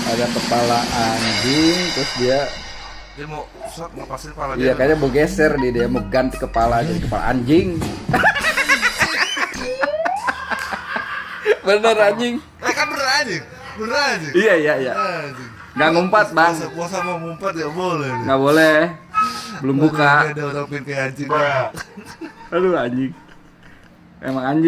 ada kepala anjing, terus dia mau ngepasin kepala dia. iya kayaknya mau geser dia mau ganti kepala jadi kepala anjing. Bener anjing. Kan bener anjing. Iya. Nggak ngumpat bang. Puasa mau ngumpat ya boleh. Nggak boleh. Belum buka. Ada orang kayak anjing. Aduh anjing. Emang anjing.